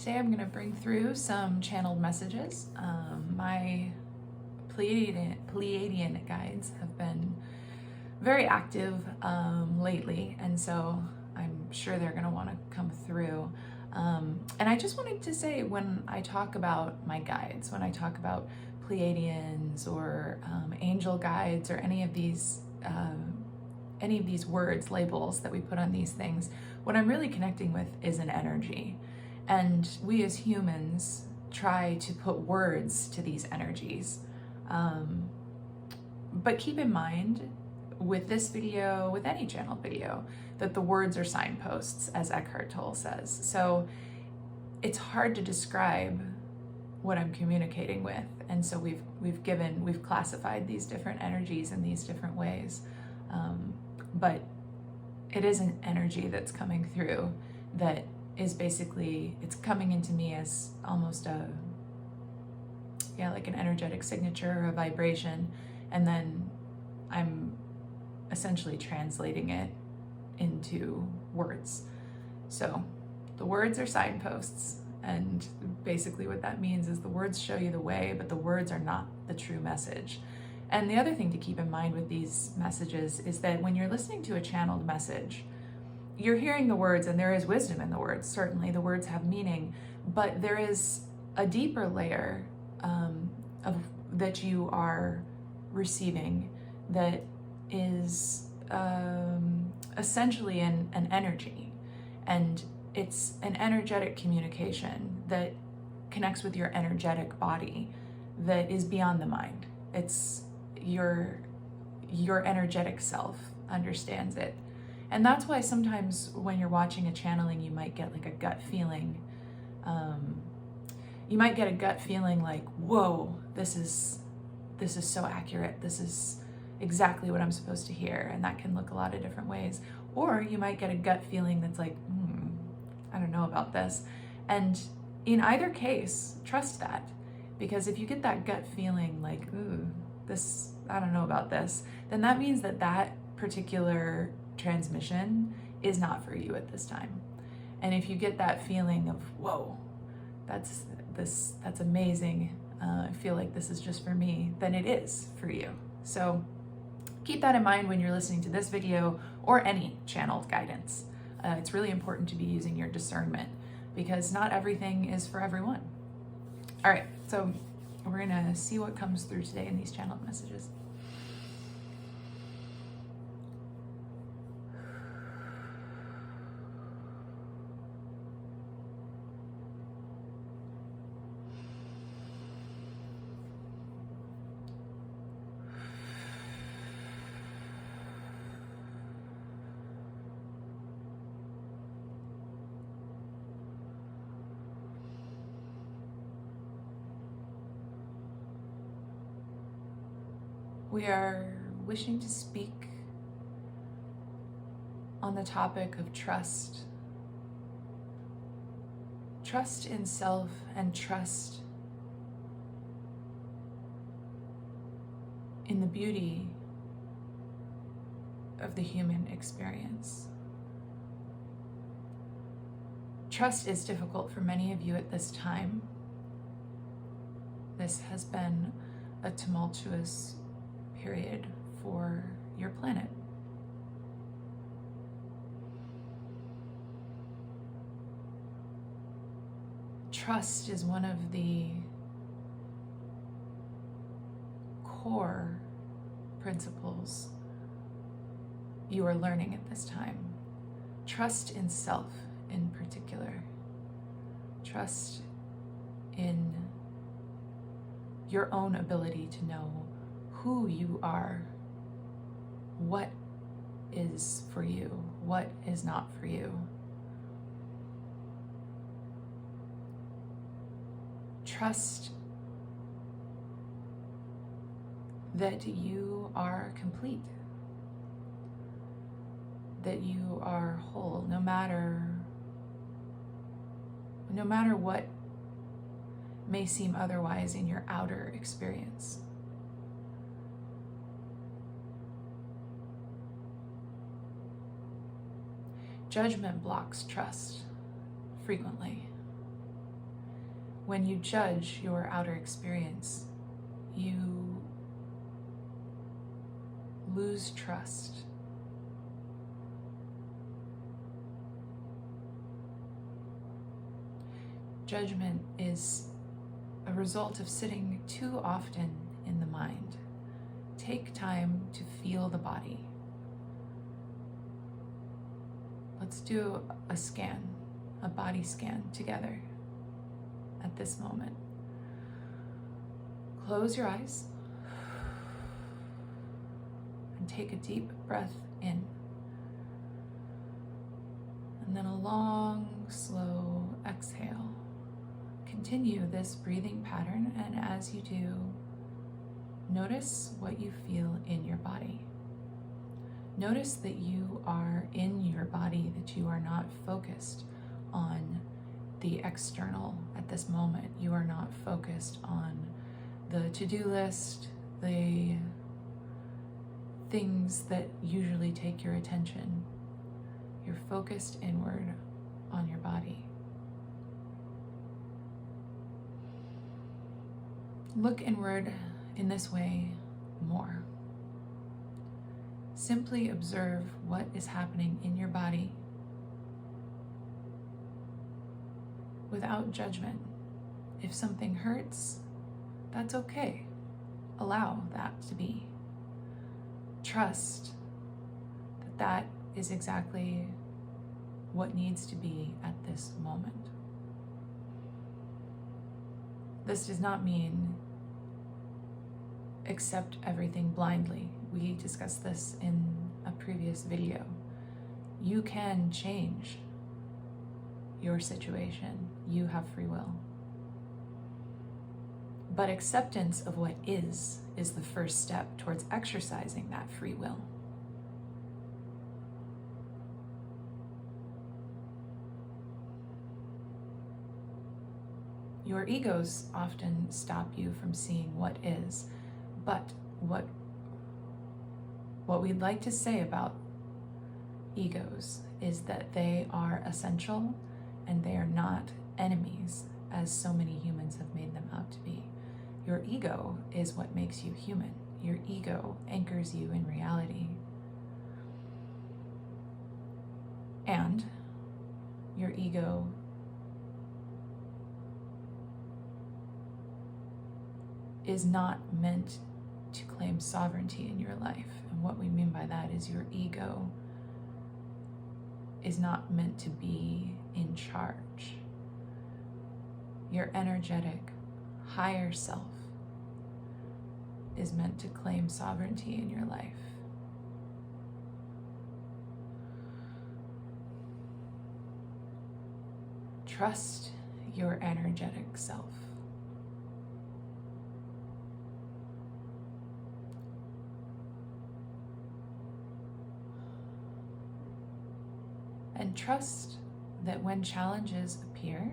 Today I'm going to bring through some channeled messages. My Pleiadian guides have been very active lately, and so I'm sure they're going to want to come through. And I just wanted to say, when I talk about my guides, when I talk about Pleiadians or angel guides or any of these words, labels that we put on these things, what I'm really connecting with is an energy. And we as humans try to put words to these energies. But keep in mind, with this video, with any channel video, that the words are signposts, as Eckhart Tolle says. So it's hard to describe what I'm communicating with. And so we've classified these different energies in these different ways. But it is an energy that's coming through that is basically, it's coming into me as almost like an energetic signature or a vibration. And then I'm essentially translating it into words. So the words are signposts. And basically what that means is the words show you the way, but the words are not the true message. And the other thing to keep in mind with these messages is that when you're listening to a channeled message, you're hearing the words, and there is wisdom in the words. Certainly the words have meaning, but there is a deeper layer that you are receiving that is essentially an energy. And it's an energetic communication that connects with your energetic body that is beyond the mind. It's your energetic self understands it. And that's why sometimes when you're watching a channeling, you might get like a gut feeling. You might get a gut feeling like, whoa, this is so accurate. This is exactly what I'm supposed to hear. And that can look a lot of different ways. Or you might get a gut feeling that's like, I don't know about this. And in either case, trust that. Because if you get that gut feeling like, I don't know about this, then that means that that particular transmission is not for you at this time. And if you get that feeling of, whoa, that's amazing, I feel like this is just for me, then it is for you. So keep that in mind when you're listening to this video or any channeled guidance. It's really important to be using your discernment, because not everything is for everyone. All right, so we're gonna see what comes through today in these channeled messages. We are wishing to speak on the topic of trust. Trust in self and trust in the beauty of the human experience. Trust is difficult for many of you at this time. This has been a tumultuous period for your planet. Trust is one of the core principles you are learning at this time. Trust in self in particular. Trust in your own ability to know who you are, what is for you, what is not for you. Trust that you are complete, that you are whole, no matter what may seem otherwise in your outer experience. Judgment blocks trust frequently. When you judge your outer experience, you lose trust. Judgment is a result of sitting too often in the mind. Take time to feel the body. Let's do a scan, a body scan together at this moment. Close your eyes and take a deep breath in. And then a long, slow exhale. Continue this breathing pattern, and as you do, notice what you feel in your body. Notice that you are in your body, that you are not focused on the external at this moment. You are not focused on the to-do list, the things that usually take your attention. You're focused inward on your body. Look inward in this way more. Simply observe what is happening in your body without judgment. If something hurts, that's okay. Allow that to be. Trust that that is exactly what needs to be at this moment. This does not mean accept everything blindly. We discussed this in a previous video. You can change your situation. You have free will. But acceptance of what is the first step towards exercising that free will. Your egos often stop you from seeing what is, but what we'd like to say about egos is that they are essential and they are not enemies, as so many humans have made them out to be. Your ego is what makes you human. Your ego anchors you in reality. And your ego is not meant to claim sovereignty in your life. And what we mean by that is your ego is not meant to be in charge. Your energetic, higher self is meant to claim sovereignty in your life. Trust your energetic self. And trust that when challenges appear,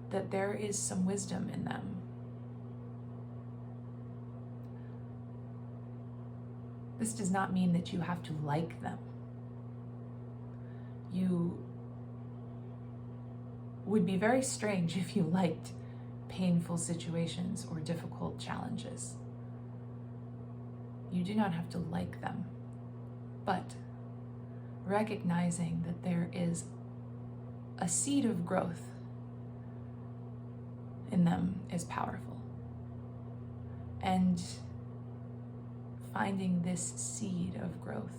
that there is some wisdom in them. This does not mean that you have to like them. You would be very strange if you liked painful situations or difficult challenges. You do not have to like them. But recognizing that there is a seed of growth in them is powerful. And finding this seed of growth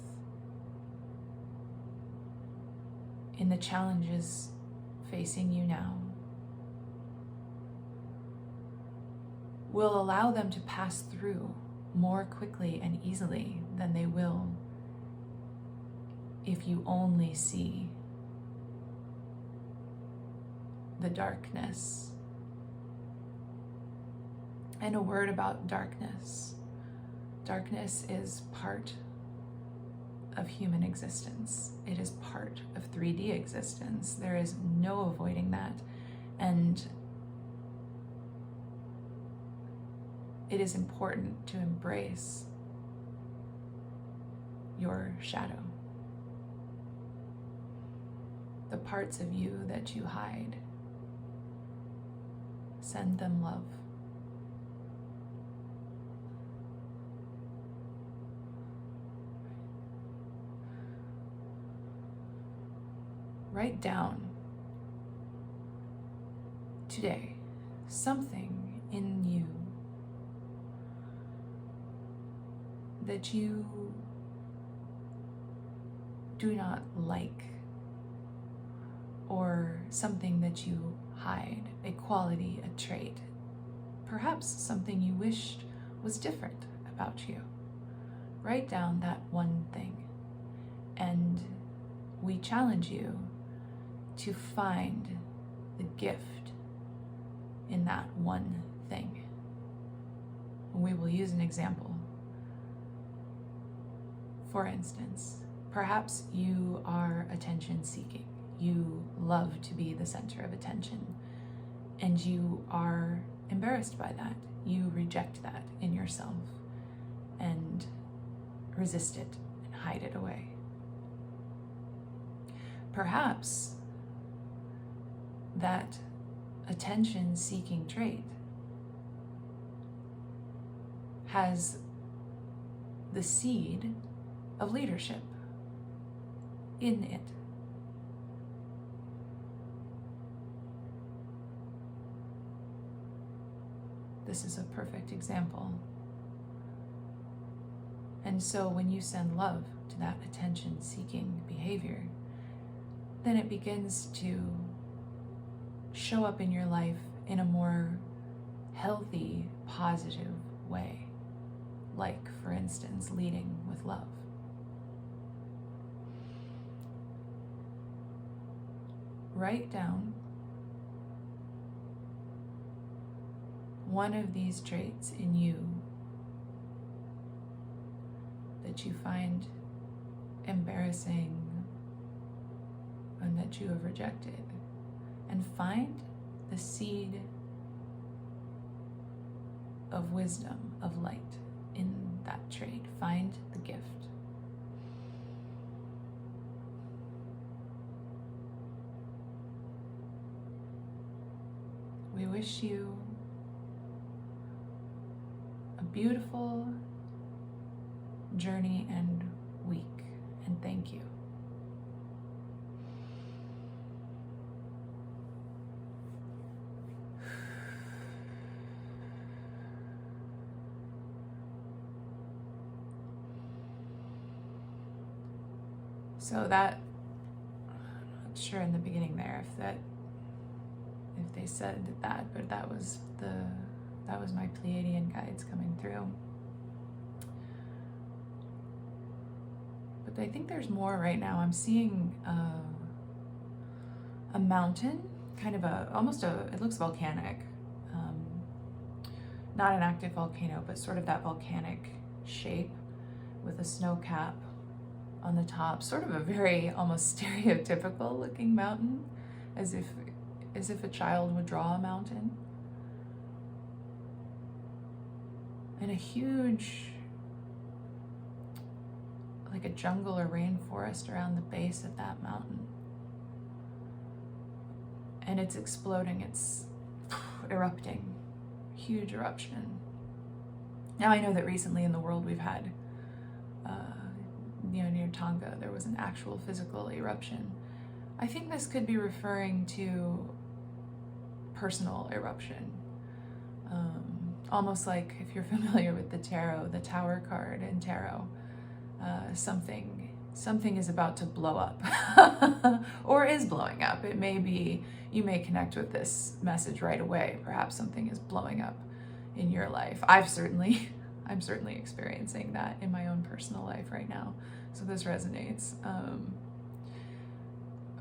in the challenges facing you now will allow them to pass through more quickly and easily than they will if you only see the darkness. And a word about darkness. Darkness is part of human existence. It is part of 3D existence. There is no avoiding that. And it is important to embrace your shadow. the parts of you that you hide. Send them love. Write down today something in you that you do not like, or something that you hide, a quality, a trait, perhaps something you wished was different about you. Write down that one thing, and we challenge you to find the gift in that one thing. We will use an example. For instance, perhaps you are attention seeking. You love to be the center of attention, and you are embarrassed by that. You reject that in yourself and resist it and hide it away. Perhaps that attention-seeking trait has the seed of leadership in it. This is a perfect example. And so when you send love to that attention-seeking behavior, then it begins to show up in your life in a more healthy, positive way. Like, for instance, leading with love. Write down one of these traits in you that you find embarrassing and that you have rejected, and find the seed of wisdom, of light in that trait. Find the gift. We wish you a beautiful journey and week, and thank you. So that, I'm not sure in the beginning there if they said that, but that was my Pleiadian guides coming through. But I think there's more right now. I'm seeing a mountain, kind of it looks volcanic. Not an active volcano, but sort of that volcanic shape with a snow cap on the top, sort of a very almost stereotypical looking mountain, as if a child would draw a mountain. And a huge, like a jungle or rainforest around the base of that mountain. And it's exploding, it's erupting, huge eruption. Now I know that recently in the world we've had near Tonga, there was an actual physical eruption. I think this could be referring to personal eruption. Almost like if you're familiar with the tarot, the Tower card in tarot, something is about to blow up or is blowing up. It may be, you may connect with this message right away. Perhaps something is blowing up in your life. I'm certainly experiencing that in my own personal life right now. So this resonates.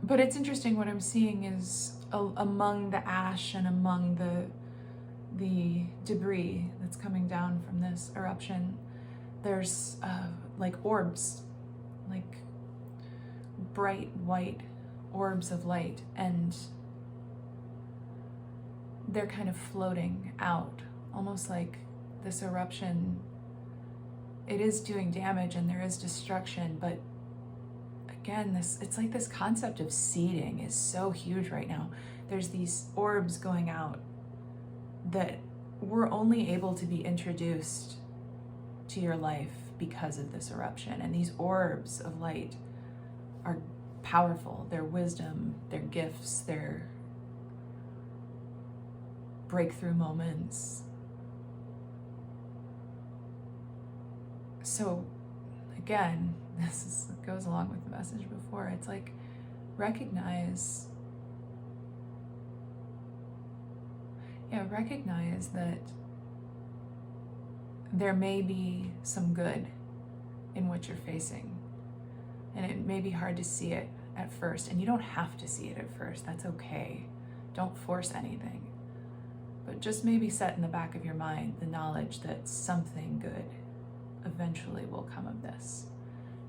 But it's interesting, what I'm seeing is among the ash and among the debris that's coming down from this eruption, there's like orbs, like bright white orbs of light, and they're kind of floating out, almost like this eruption, it is doing damage and there is destruction, but again, it's like this concept of seeding is so huge right now. There's these orbs going out that we're only able to be introduced to your life because of this eruption. And these orbs of light are powerful. They're wisdom, they're gifts, they're breakthrough moments. So again, goes along with the message before. It's like, recognize that there may be some good in what you're facing. And it may be hard to see it at first, and you don't have to see it at first. That's okay. Don't force anything. But just maybe set in the back of your mind the knowledge that something good eventually will come of this.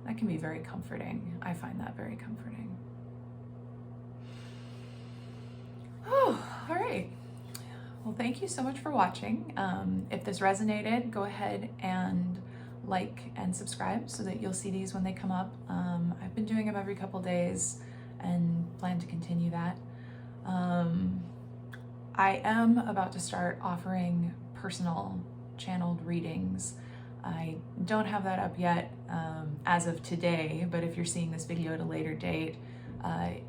That can be very comforting. I find that very comforting. Oh, all right. Well, thank you so much for watching. If this resonated, go ahead and like and subscribe so that you'll see these when they come up. I've been doing them every couple days and plan to continue that. I am about to start offering personal channeled readings. I don't have that up yet as of today, but if you're seeing this video at a later date,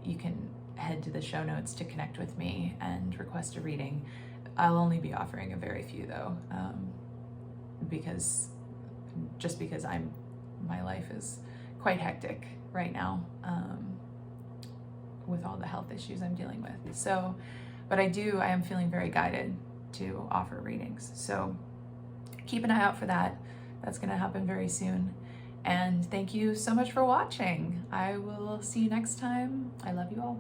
you can head to the show notes to connect with me and request a reading. I'll only be offering a very few though, because my life is quite hectic right now with all the health issues I'm dealing with. So, but I am feeling very guided to offer readings. So keep an eye out for that. That's going to happen very soon. And thank you so much for watching. I will see you next time. I love you all.